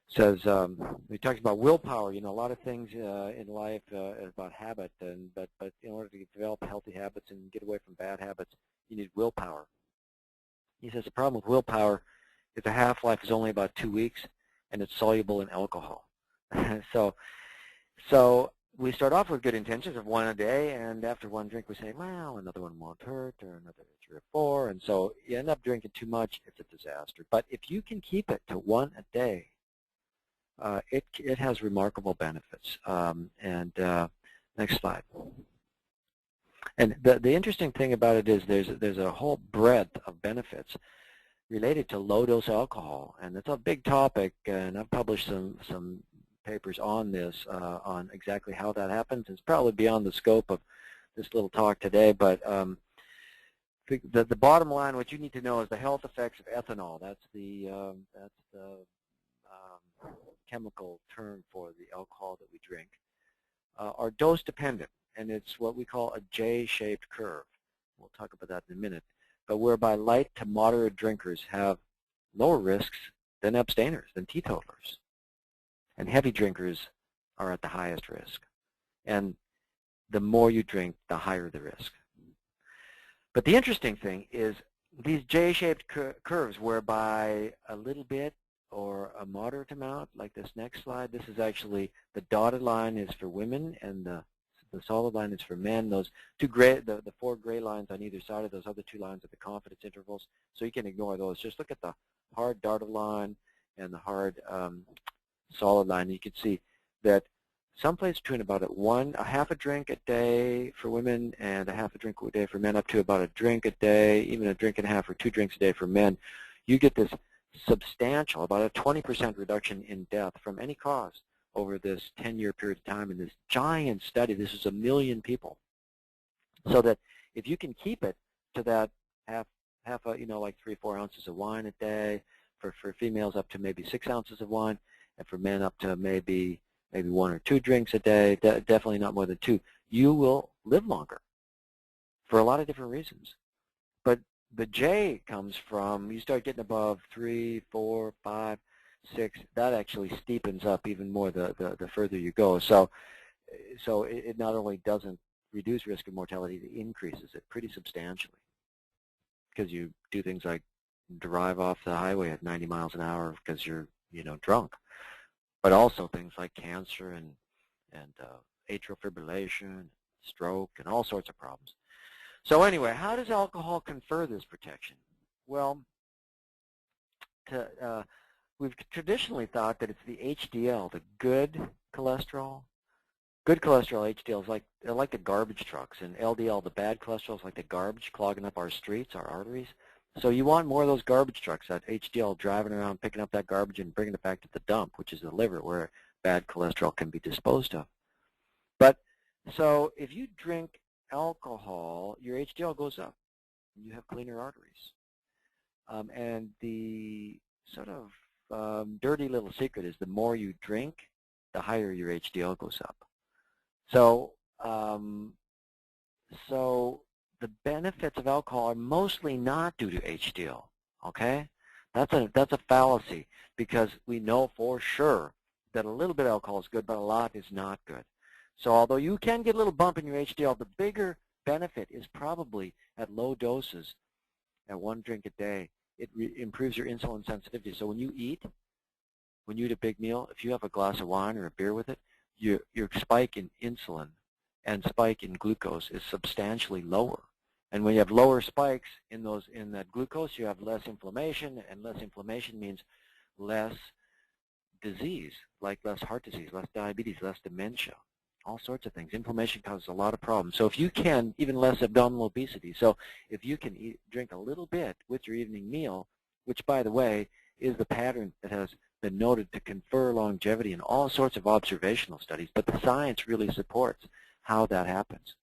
says, he talks about willpower. You know, a lot of things in life is about habit, but in order to develop healthy habits and get away from bad habits, you need willpower. He says the problem with willpower is the half-life is only about 2 weeks, and it's soluble in alcohol. So we start off with good intentions of 1 a day, and after 1 drink we say, well, another one won't hurt, or another 3 or 4, and so you end up drinking too much. It's a disaster. But if you can keep it to 1 a day, it has remarkable benefits. Next slide. And the interesting thing about it is there's a whole breadth of benefits related to low-dose alcohol, and it's a big topic, and I've published some papers on this, on exactly how that happens. It's probably beyond the scope of this little talk today, but the bottom line, what you need to know is the health effects of ethanol. That's the chemical term for the alcohol that we drink, are dose dependent, and it's what we call a J-shaped curve. We'll talk about that in a minute, but whereby light to moderate drinkers have lower risks than abstainers, than teetotalers, and heavy drinkers are at the highest risk. And the more you drink, the higher the risk. But the interesting thing is these J-shaped curves, whereby a little bit or a moderate amount, like this next slide, this is actually the dotted line is for women and the solid line is for men. Those two gray, the 4 gray lines on either side of those other 2 lines are the confidence intervals, so you can ignore those. Just look at the hard dotted line and the hard solid line. You can see that someplace between about a half a drink a day for women and a half a drink a day for men, up to about a drink a day, even a drink and a half or 2 drinks a day for men, you get this substantial, about a 20% reduction in death from any cause over this 10-year period of time in this giant study. This is 1 million people. So that if you can keep it to that half like 3 or 4 ounces of wine a day, for females up to maybe 6 ounces of wine, and for men up to maybe 1 or 2 drinks a day, definitely not more than 2, you will live longer for a lot of different reasons. But the J comes from, you start getting above 3, 4, 5, 6, that actually steepens up even more the further you go. So it not only doesn't reduce risk of mortality, it increases it pretty substantially, because you do things like drive off the highway at 90 miles an hour because you're drunk, but also things like cancer and atrial fibrillation, stroke, and all sorts of problems. So anyway, how does alcohol confer this protection? Well, we've traditionally thought that it's the HDL, the good cholesterol. Good cholesterol, HDL, is like the garbage trucks, and LDL, the bad cholesterol, is like the garbage clogging up our streets, our arteries. So you want more of those garbage trucks, that HDL, driving around, picking up that garbage and bringing it back to the dump, which is the liver, where bad cholesterol can be disposed of. But so if you drink alcohol, your HDL goes up. You have cleaner arteries. And the sort of dirty little secret is the more you drink, the higher your HDL goes up. So, the benefits of alcohol are mostly not due to HDL. Okay, that's a fallacy, because we know for sure that a little bit of alcohol is good, but a lot is not good. So although you can get a little bump in your HDL, the bigger benefit is probably at low doses, at 1 drink a day. It improves your insulin sensitivity. So when you eat a big meal, if you have a glass of wine or a beer with it, your spike in insulin and spike in glucose is substantially lower. And when you have lower spikes in that glucose, you have less inflammation, and less inflammation means less disease, like less heart disease, less diabetes, less dementia, all sorts of things. Inflammation causes a lot of problems. So if you can, even less abdominal obesity. So if you can drink a little bit with your evening meal, which, by the way, is the pattern that has been noted to confer longevity in all sorts of observational studies, but the science really supports how that happens.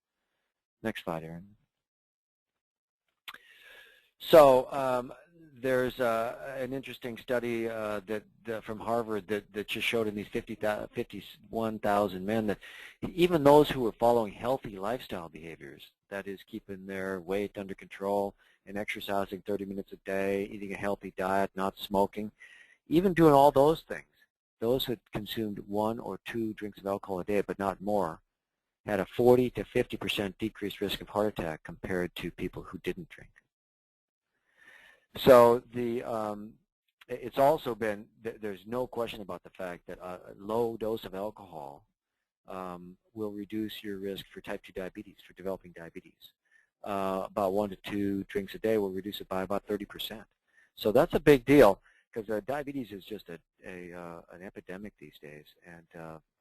Next slide, Aaron. So there's an interesting study from Harvard that just showed in these 51,000 men that even those who were following healthy lifestyle behaviors, that is keeping their weight under control and exercising 30 minutes a day, eating a healthy diet, not smoking, even doing all those things, those who consumed 1 or 2 drinks of alcohol a day, but not more, had a 40 to 50% decreased risk of heart attack compared to people who didn't drink. So it's also been, there's no question about the fact that a low dose of alcohol will reduce your risk for type 2 diabetes, for developing diabetes. About 1 to 2 drinks a day will reduce it by about 30%. So that's a big deal, because diabetes is just an epidemic these days. And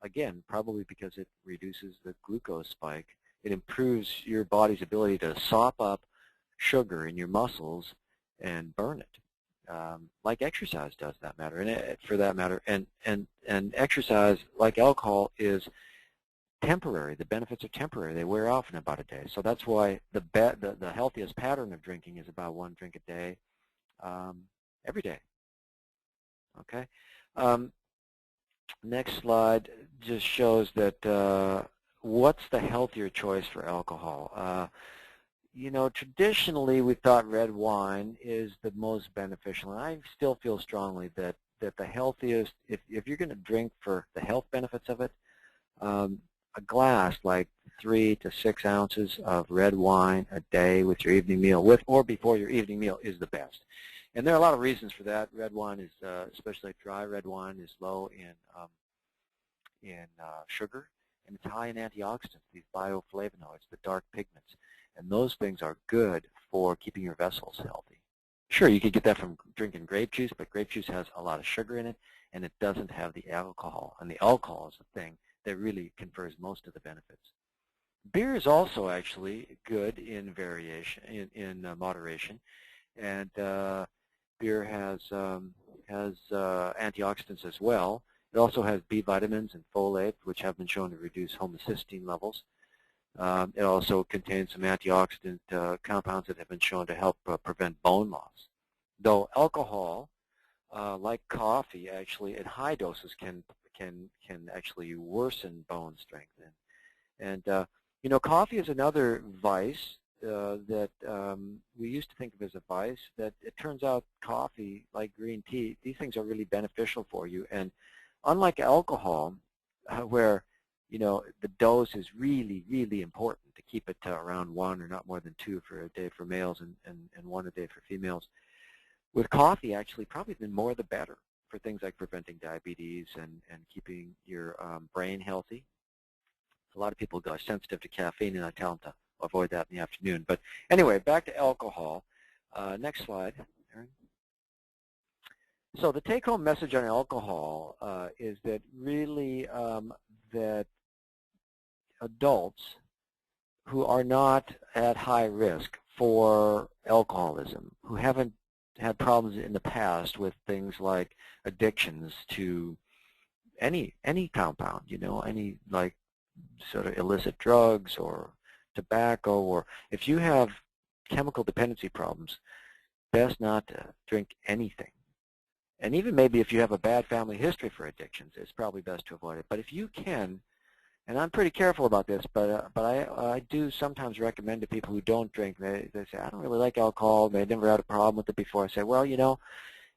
again, probably because it reduces the glucose spike. It improves your body's ability to sop up sugar in your muscles and burn it, like exercise does, that matter. And for that matter, and exercise, like alcohol, is temporary. The benefits are temporary. They wear off in about a day. So that's why the healthiest pattern of drinking is about 1 drink a day, every day. Okay. Next slide just shows that what's the healthier choice for alcohol. You know, traditionally we thought red wine is the most beneficial, and I still feel strongly that the healthiest, if you're going to drink for the health benefits of it, a glass, like 3 to 6 ounces of red wine a day with your evening meal, with or before your evening meal, is the best. And there are a lot of reasons for that. Red wine is, especially dry red wine, is low in sugar, and it's high in antioxidants, these bioflavonoids, the dark pigments. And those things are good for keeping your vessels healthy. Sure, you could get that from drinking grape juice, but grape juice has a lot of sugar in it, and it doesn't have the alcohol. And the alcohol is the thing that really confers most of the benefits. Beer is also actually good in moderation, and beer has antioxidants as well. It also has B vitamins and folate, which have been shown to reduce homocysteine levels. It also contains some antioxidant compounds that have been shown to help prevent bone loss. Though alcohol, like coffee, actually at high doses can actually worsen bone strength. And you know, coffee is another vice that we used to think of as a vice. That it turns out coffee, like green tea, these things are really beneficial for you. And unlike alcohol, where you know the dose is really, really important to keep it to around 1 or not more than 2 for a day for males and 1 a day for females, with coffee, actually, probably the more the better for things like preventing diabetes and keeping your brain healthy. A lot of people are sensitive to caffeine, and I tell them to avoid that in the afternoon. But anyway, back to alcohol. Next slide, Aaron. So the take-home message on alcohol is that really that adults who are not at high risk for alcoholism, who haven't had problems in the past with things like addictions to any compound, you know, any like sort of illicit drugs or tobacco, or if you have chemical dependency problems, best not to drink anything. And even maybe if you have a bad family history for addictions, it's probably best to avoid it. But if you can, and I'm pretty careful about this, but I do sometimes recommend to people who don't drink, they say, I don't really like alcohol, they never had a problem with it before. I say, well, you know,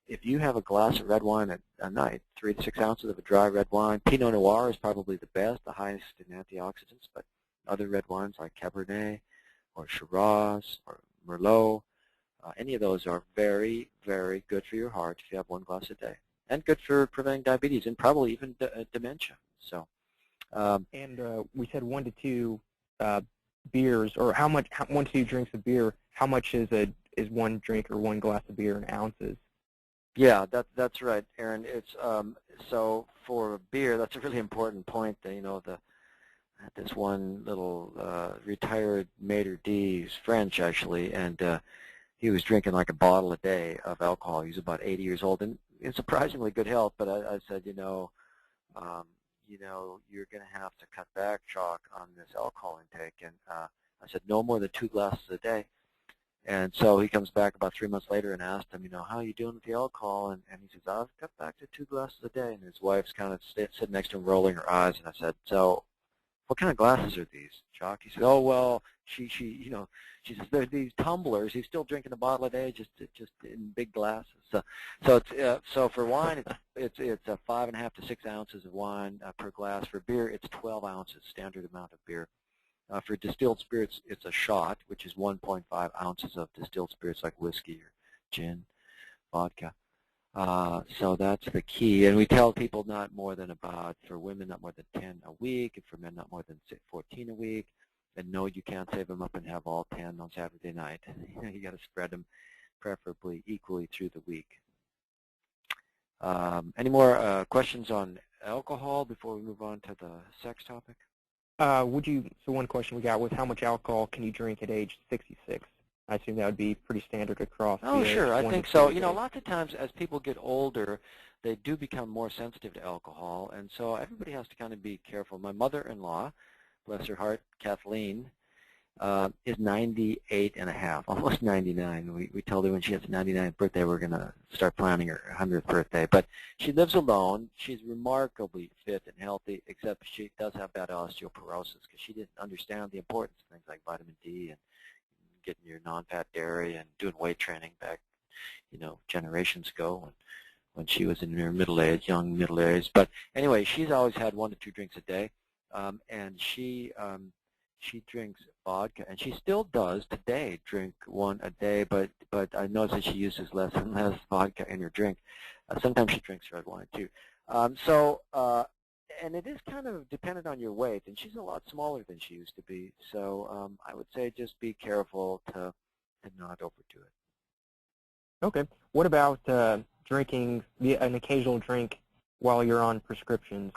if you have a glass of red wine a night, 3 to 6 ounces of a dry red wine, Pinot Noir is probably the best, the highest in antioxidants, but other red wines like Cabernet or Shiraz or Merlot, any of those are very, very good for your heart if you have 1 glass a day, and good for preventing diabetes and probably even dementia. So. And we said 1 to 2 beers, or how much? 1 to 2 drinks of beer. How much is 1 drink or 1 glass of beer in ounces? Yeah, that's right, Aaron. It's so for beer, that's a really important point. That, you know, this one little retired maitre d', he's French actually, and he was drinking like a bottle a day of alcohol. He was about 80 years old and in surprisingly good health. But I said, you know, you're going to have to cut back, Chalk, on this alcohol intake. And I said, no more than 2 glasses a day. And so he comes back about 3 months later and asked him, you know, how are you doing with the alcohol? And he says, I've cut back to 2 glasses a day. And his wife's kind of sitting next to him, rolling her eyes. And I said, so what kind of glasses are these, Jock? He said, oh, well, she says, they're these tumblers. He's still drinking a bottle a day, just in big glasses. So for wine, it's 5.5 to 6 ounces of wine per glass. For beer, it's 12 ounces, standard amount of beer. For distilled spirits, it's a shot, which is 1.5 ounces of distilled spirits like whiskey or gin, vodka. So that's the key. And we tell people not more than for women, not more than 10 a week, and for men, not more than 14 a week. And no, you can't save them up and have all 10 on Saturday night. You got to spread them preferably equally through the week. Any more questions on alcohol before we move on to the sex topic? So one question we got was, how much alcohol can you drink at age 66? I assume that would be pretty standard across. Oh, sure. I think so. Lots of times as people get older, they do become more sensitive to alcohol, and so everybody has to kind of be careful. My mother-in-law, bless her heart, Kathleen, is 98 and a half, almost 99. We told her when she has her 99th birthday we're going to start planning her 100th birthday. But she lives alone. She's remarkably fit and healthy, except she does have bad osteoporosis because she didn't understand the importance of things like vitamin D and getting your non-fat dairy and doing weight training back, generations ago when she was in her young middle age. But anyway, she's always had 1 to 2 drinks a day, and she drinks vodka, and she still does today drink 1 a day, but I notice that she uses less and less vodka in her drink. Sometimes she drinks red wine too. And it is kind of dependent on your weight, and she's a lot smaller than she used to be, so I would say just be careful to not overdo it. Okay. What about drinking an occasional drink while you're on prescriptions?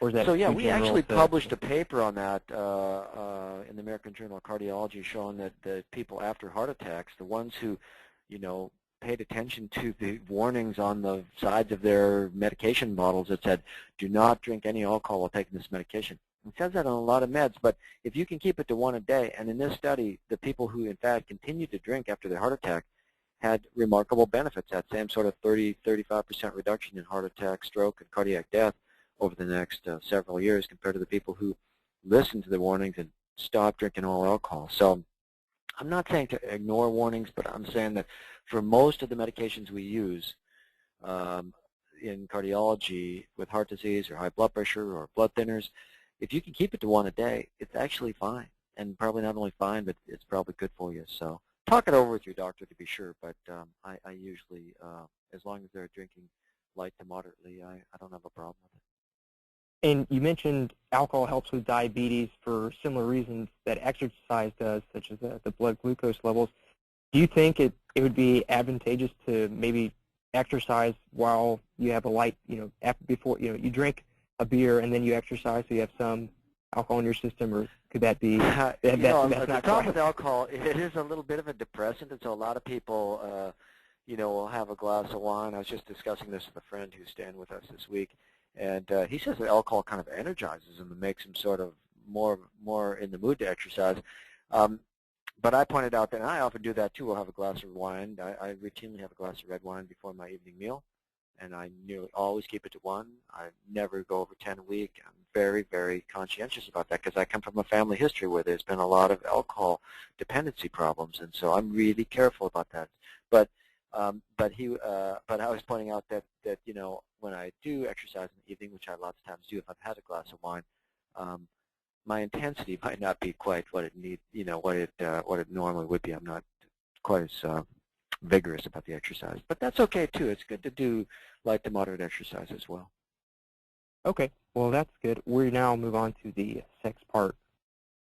Or is that so yeah, we actually published a paper on that in the American Journal of Cardiology, showing that the people after heart attacks, the ones who, paid attention to the warnings on the sides of their medication bottles that said, do not drink any alcohol while taking this medication. It says that on a lot of meds, but if you can keep it to 1 a day, and in this study, the people who in fact continued to drink after their heart attack had remarkable benefits, that same sort of 35% reduction in heart attack, stroke, and cardiac death over the next several years compared to the people who listened to the warnings and stopped drinking all alcohol. So I'm not saying to ignore warnings, but I'm saying that for most of the medications we use in cardiology with heart disease or high blood pressure or blood thinners, if you can keep it to 1 a day, it's actually fine. And probably not only fine, but it's probably good for you. So talk it over with your doctor to be sure, but I usually, as long as they're drinking light to moderately, I don't have a problem with it. And you mentioned alcohol helps with diabetes for similar reasons that exercise does, such as the blood glucose levels. Do you think it would be advantageous to maybe exercise while you have a light, before you drink a beer and then you exercise, so you have some alcohol in your system, or could that be? The problem with alcohol, it is a little bit of a depressant, and so a lot of people, will have a glass of wine. I was just discussing this with a friend who's staying with us this week, and he says that alcohol kind of energizes him and makes him sort of more in the mood to exercise. But I pointed out that, and I often do that too. I'll have a glass of wine. I routinely have a glass of red wine before my evening meal, and I nearly always keep it to 1. I never go over 10 a week. I'm very, very conscientious about that because I come from a family history where there's been a lot of alcohol dependency problems, and so I'm really careful about that. But I was pointing out that when I do exercise in the evening, which I lots of times do if I've had a glass of wine, my intensity might not be quite what it what it normally would be. I'm not quite as vigorous about the exercise, but that's okay too. It's good to do light to moderate exercise as well. Okay, well that's good. We now move on to the sex part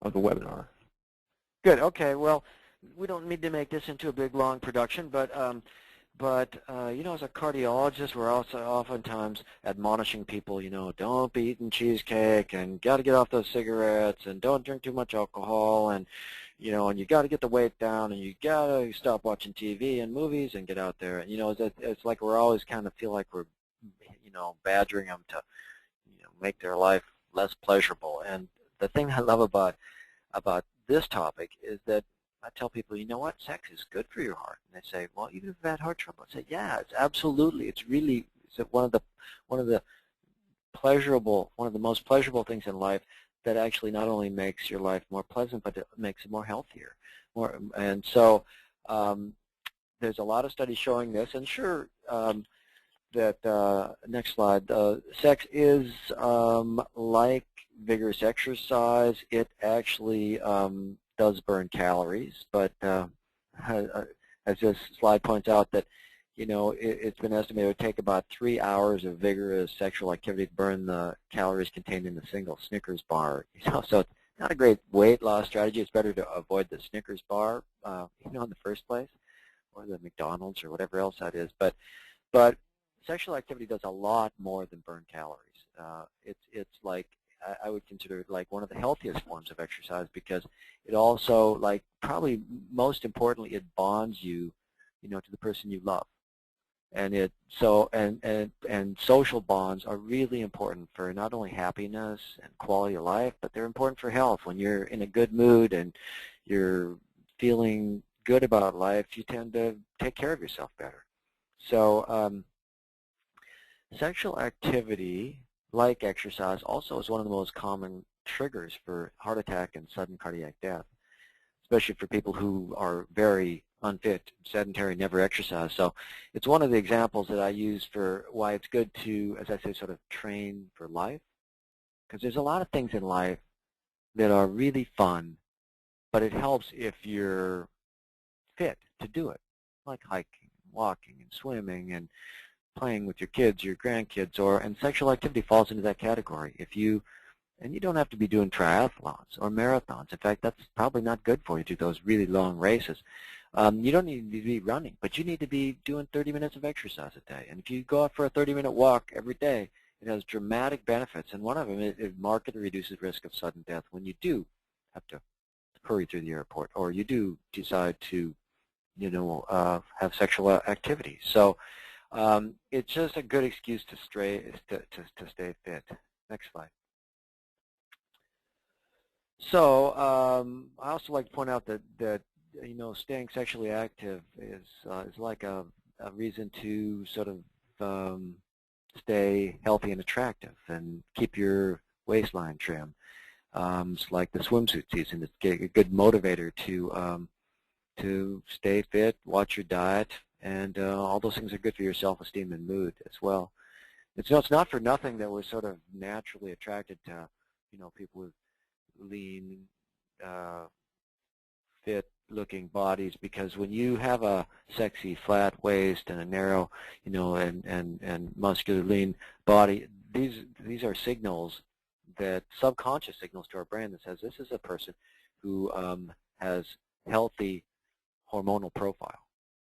of the webinar. Good. Okay. Well, we don't need to make this into a big long production, but as a cardiologist, we're also oftentimes admonishing people, don't be eating cheesecake, and got to get off those cigarettes, and don't drink too much alcohol, and and you got to get the weight down, and you got to stop watching TV and movies and get out there. And it's like we're always kind of feel like we're badgering them to make their life less pleasurable. And the thing I love about this topic is that I tell people, you know what, sex is good for your heart. And they say, well, even if you've had heart trouble, I say, yeah, it's absolutely, it's one of the pleasurable, one of the most pleasurable things in life that actually not only makes your life more pleasant, but it makes it more healthier. And so there's a lot of studies showing this, and sure, that next slide, sex is like vigorous exercise. It actually does burn calories, but as this slide points out, that it's been estimated it would take about 3 hours of vigorous sexual activity to burn the calories contained in a single Snickers bar. So it's not a great weight loss strategy. It's better to avoid the Snickers bar, in the first place, or the McDonald's or whatever else that is. But sexual activity does a lot more than burn calories. It's like, I would consider it like one of the healthiest forms of exercise, because it also, like, probably most importantly, it bonds you, to the person you love. And and social bonds are really important for not only happiness and quality of life, but they're important for health. When you're in a good mood and you're feeling good about life, you tend to take care of yourself better. So sexual activity, like exercise, also is one of the most common triggers for heart attack and sudden cardiac death, especially for people who are very unfit, sedentary, never exercise. So it's one of the examples that I use for why it's good to, as I say, sort of train for life, because there's a lot of things in life that are really fun, but it helps if you're fit to do it, like hiking, walking, and swimming, and playing with your kids, your grandkids, and sexual activity falls into that category. And you don't have to be doing triathlons or marathons. In fact, that's probably not good for you to do those really long races. You don't need to be running, but you need to be doing 30 minutes of exercise a day. And if you go out for a 30-minute walk every day, it has dramatic benefits. And one of them is it markedly reduces risk of sudden death when you do have to hurry through the airport, or you do decide to, have sexual activity. So it's just a good excuse to stay fit. Next slide. So I also like to point out that staying sexually active is like a reason to sort of stay healthy and attractive and keep your waistline trim. It's like the swimsuit season. It's a good motivator to stay fit, watch your diet, and all those things are good for your self-esteem and mood as well. It's not for nothing that we're sort of naturally attracted to people with lean, fit-looking bodies, because when you have a sexy flat waist and a narrow, and muscular lean body, these are signals, that subconscious signals to our brain that says this is a person who has healthy hormonal profile,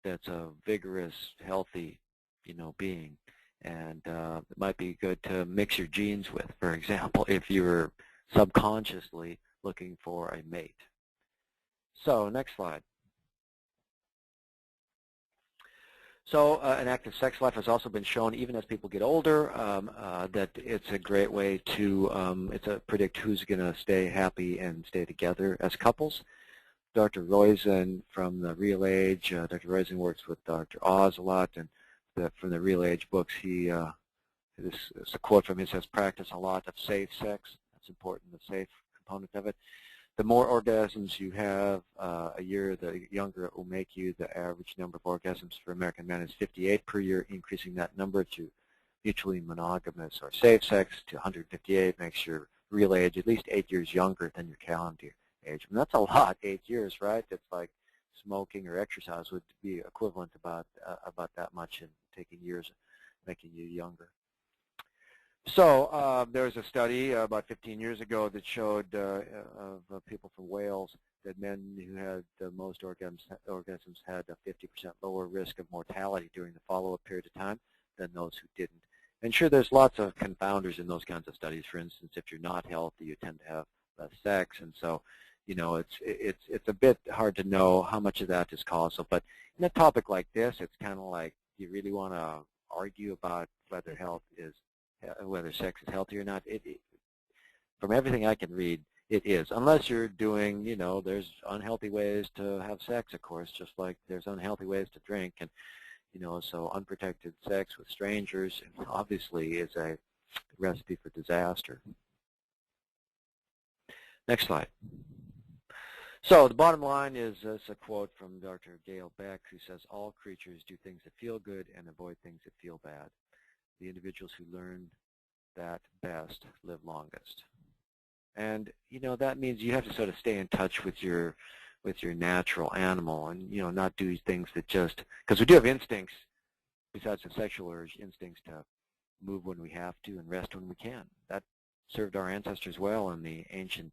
that's a vigorous, healthy, being, and it might be good to mix your genes with, for example, if you're subconsciously looking for a mate. So next slide. So an active sex life has also been shown, even as people get older, that it's a great way to predict who's going to stay happy and stay together as couples. Dr. Roizen from the Real Age, Dr. Roizen works with Dr. Oz a lot, and from the Real Age books, this is a quote from him, says, practice a lot of safe sex. That's important, the safe component of it. The more orgasms you have a year, the younger it will make you. The average number of orgasms for American men is 58 per year. Increasing that number to mutually monogamous or safe sex to 158 makes your real age at least 8 years younger than your calendar age. I mean, that's a lot, 8 years, right? It's like smoking or exercise would be equivalent about that much in taking years, making you younger. So there was a study about 15 years ago that showed of people from Wales that men who had the most orgasms had a 50% lower risk of mortality during the follow-up period of time than those who didn't. And sure, there's lots of confounders in those kinds of studies. For instance, if you're not healthy, you tend to have less sex, and so it's a bit hard to know how much of that is causal. But in a topic like this, it's kind of like, do you really want to argue about whether sex is healthy or not? From everything I can read, it is. Unless you're doing, there's unhealthy ways to have sex, of course, just like there's unhealthy ways to drink. And, so unprotected sex with strangers obviously is a recipe for disaster. Next slide. So the bottom line is a quote from Dr. Gail Beck, who says, all creatures do things that feel good and avoid things that feel bad. The individuals who learn that best live longest. And, you know, that means you have to sort of stay in touch with your natural animal and, you know, not do things that just, because we do have instincts, besides the sexual urge, instincts to move when we have to and rest when we can. That served our ancestors well in the ancient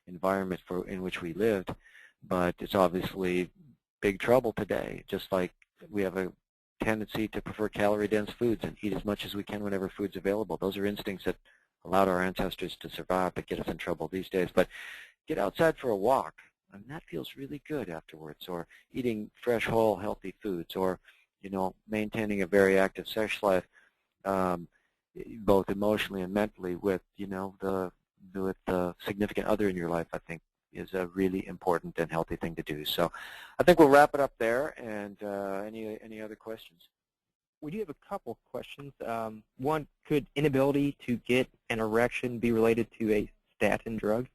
environment in which we lived, but it's obviously big trouble today, just like we have a tendency to prefer calorie-dense foods and eat as much as we can whenever food's available. Those are instincts that allowed our ancestors to survive but get us in trouble these days. But get outside for a walk, and that feels really good afterwards, or eating fresh, whole, healthy foods, or, you know, maintaining a very active sex life, both emotionally and mentally with, you know, the significant other in your life, I think, is a really important and healthy thing to do. So I think we'll wrap it up there. And any other questions? We do have a couple questions. One, could inability to get an erection be related to a statin drug?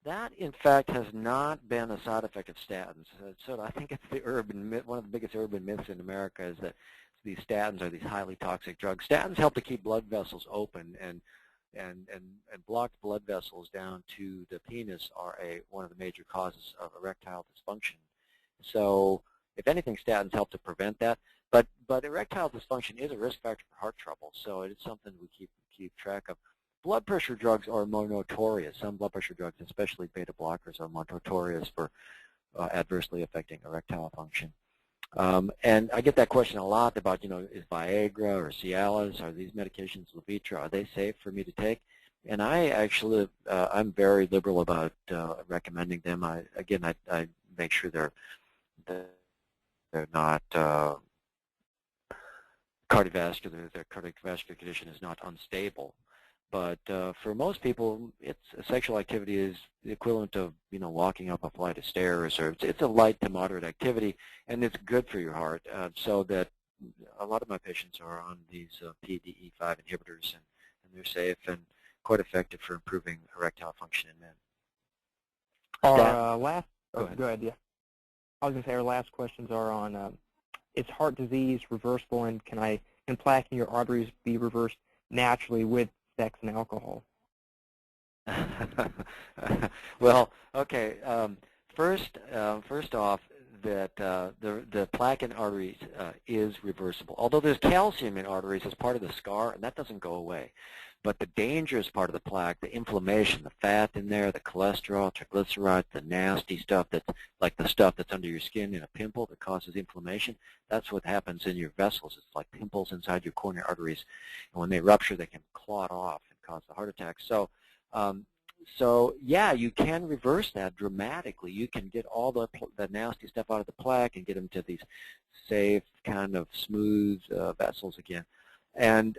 That, in fact, has not been a side effect of statins. So I think it's the urban myth, one of the biggest urban myths in America is that these statins are these highly toxic drugs. Statins help to keep blood vessels open, and blocked blood vessels down to the penis are one of the major causes of erectile dysfunction. So if anything, statins help to prevent that. But erectile dysfunction is a risk factor for heart trouble, so it is something we keep track of. Blood pressure drugs are more notorious. Some blood pressure drugs, especially beta blockers, are more notorious for adversely affecting erectile function. And I get that question a lot about, you know, is Viagra or Cialis, are these medications Levitra, are they safe for me to take? And I actually, I'm very liberal about recommending them. I make sure they're not cardiovascular. Their cardiovascular condition is not unstable. But for most people, sexual activity is the equivalent of, you know, walking up a flight of stairs, or it's a light to moderate activity, and it's good for your heart. So that a lot of my patients are on these PDE5 inhibitors, and they're safe and quite effective for improving erectile function in men. Go ahead, yeah. I was going to say our last questions are on, is heart disease reversible, and can plaque in your arteries be reversed naturally with sex and alcohol? Well, okay. First off, that the plaque in arteries is reversible. Although there's calcium in arteries as part of the scar, and that doesn't go away. But the dangerous part of the plaque, the inflammation, the fat in there, the cholesterol, triglycerides, the nasty stuff that's like the stuff that's under your skin in a pimple that causes inflammation, that's what happens in your vessels. It's like pimples inside your coronary arteries. And when they rupture, they can clot off and cause the heart attack. So, yeah, you can reverse that dramatically. You can get all the nasty stuff out of the plaque and get them to these safe, kind of smooth vessels again. And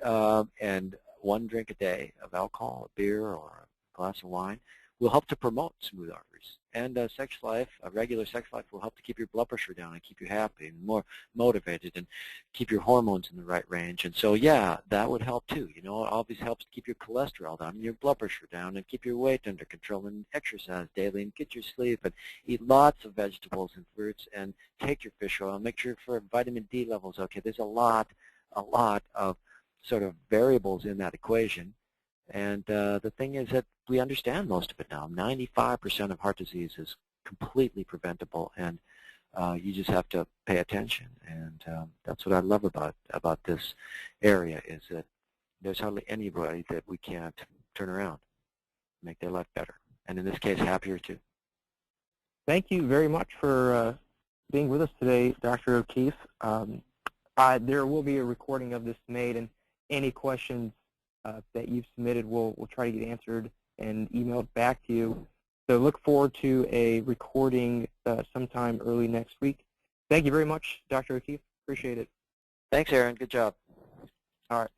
one drink a day of alcohol, a beer, or a glass of wine will help to promote smooth arteries. And sex life, a regular sex life, will help to keep your blood pressure down and keep you happy and more motivated and keep your hormones in the right range. And so, yeah, that would help too. You know, it always helps to keep your cholesterol down and your blood pressure down and keep your weight under control and exercise daily and get your sleep and eat lots of vegetables and fruits and take your fish oil and make sure for vitamin D levels. Okay, there's a lot of sort of variables in that equation, and the thing is that we understand most of it now. 95% of heart disease is completely preventable, and you just have to pay attention. And that's what I love about this area, is that there's hardly anybody that we can't turn around, make their life better, and in this case, happier too. Thank you very much for being with us today, Dr. O'Keefe. There will be a recording of this made, and any questions that you've submitted, we'll try to get answered and emailed back to you. So look forward to a recording sometime early next week. Thank you very much, Dr. O'Keefe. Appreciate it. Thanks, Aaron. Good job. All right.